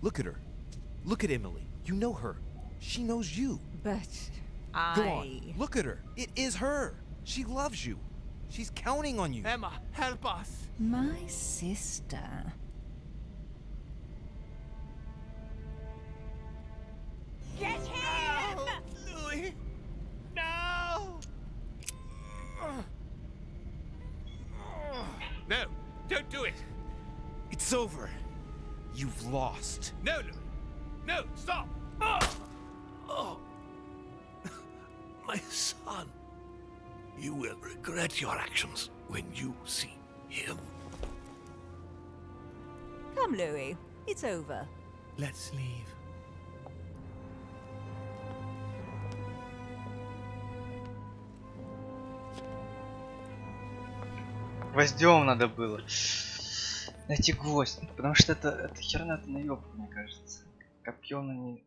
Look at her. Look at Emily. You know her. She knows you. But Go on. Look at her. It is her. She loves you. She's counting on you. Emma, help us. My sister. Get him! Louis! No! No, don't do it. It's over. You've lost. No, Louis. No, stop. Oh, my son. You will regret your actions when you see him. Come, Louis. It's over. Let's leave. Гвоздем надо было найти гвоздь, потому что это херня-то наебка, мне кажется. Копьем на ней.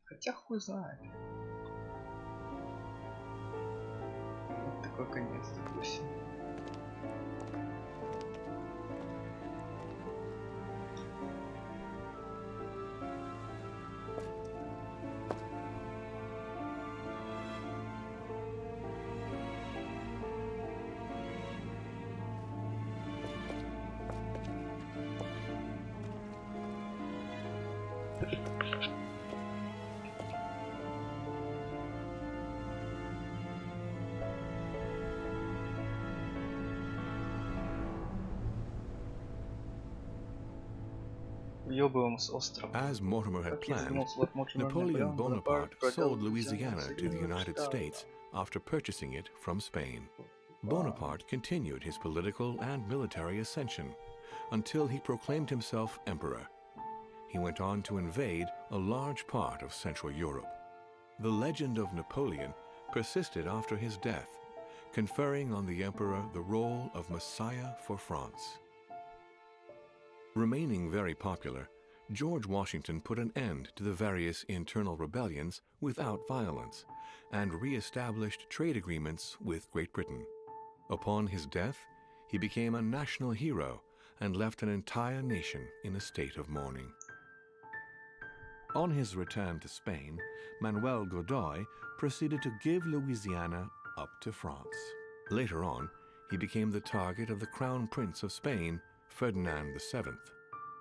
Хотя хуй знает. Вот такой конец, допустим. As Mortimer had planned, Napoleon Bonaparte sold Louisiana to the United States after purchasing it from Spain. Bonaparte continued his political and military ascension until he proclaimed himself emperor. He went on to invade a large part of Central Europe. The legend of Napoleon persisted after his death, conferring on the emperor the role of Messiah for France. Remaining very popular, George Washington put an end to the various internal rebellions without violence and re-established trade agreements with Great Britain. Upon his death, he became a national hero and left an entire nation in a state of mourning. On his return to Spain, Manuel Godoy proceeded to give Louisiana up to France. Later on, he became the target of the Crown Prince of Spain, Ferdinand VII.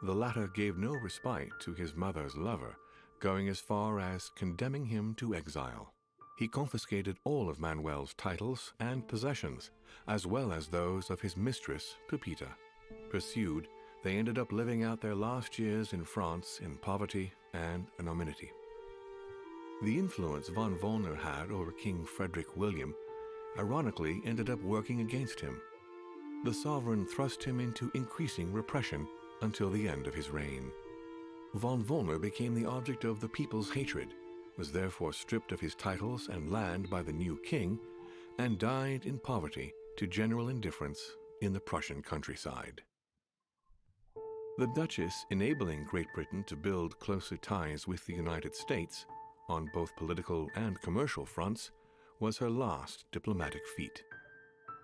The latter gave no respite to his mother's lover, going as far as condemning him to exile. He confiscated all of Manuel's titles and possessions, as well as those of his mistress, Pepita. Pursued, they ended up living out their last years in France in poverty and anonymity. The influence von Wollner had over King Frederick William ironically ended up working against him. The sovereign thrust him into increasing repression until the end of his reign. Von Wollner became the object of the people's hatred, was therefore stripped of his titles and land by the new king, and died in poverty to general indifference in the Prussian countryside. The Duchess, enabling Great Britain to build closer ties with the United States, on both political and commercial fronts, was her last diplomatic feat.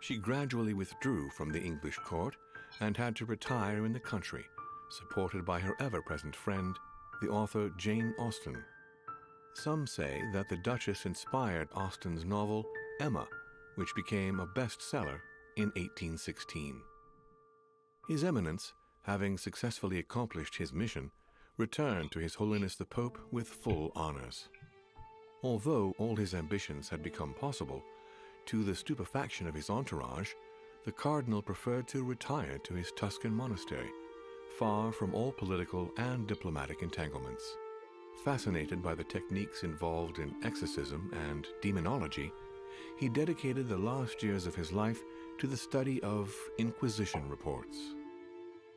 She gradually withdrew from the English court and had to retire in the country, supported by her ever-present friend, the author Jane Austen. Some say that the Duchess inspired Austen's novel Emma, which became a bestseller in 1816. His Eminence, having successfully accomplished his mission, returned to His Holiness the Pope with full honors. Although all his ambitions had become possible, to the stupefaction of his entourage, the cardinal preferred to retire to his Tuscan monastery, far from all political and diplomatic entanglements. Fascinated by the techniques involved in exorcism and demonology, he dedicated the last years of his life to the study of Inquisition reports.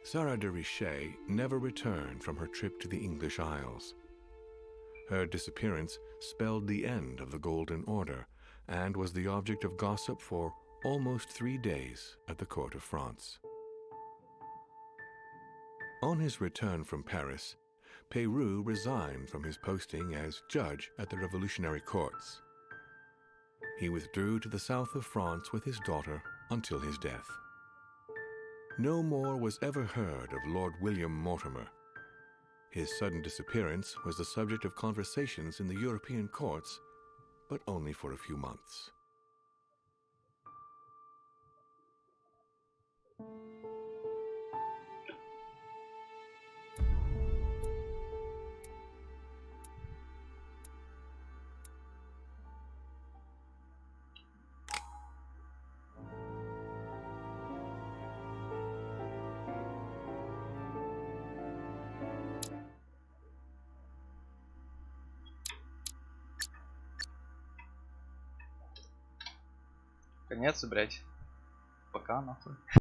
Sarah de Richet never returned from her trip to the English Isles. Her disappearance spelled the end of the Golden Order and was the object of gossip for almost 3 days at the court of France. On his return from Paris, Peyroux resigned from his posting as judge at the revolutionary courts. He withdrew to the south of France with his daughter until his death. No more was ever heard of Lord William Mortimer. His sudden disappearance was the subject of conversations in the European courts, but only for a few months. Конец, блять. Пока нахуй.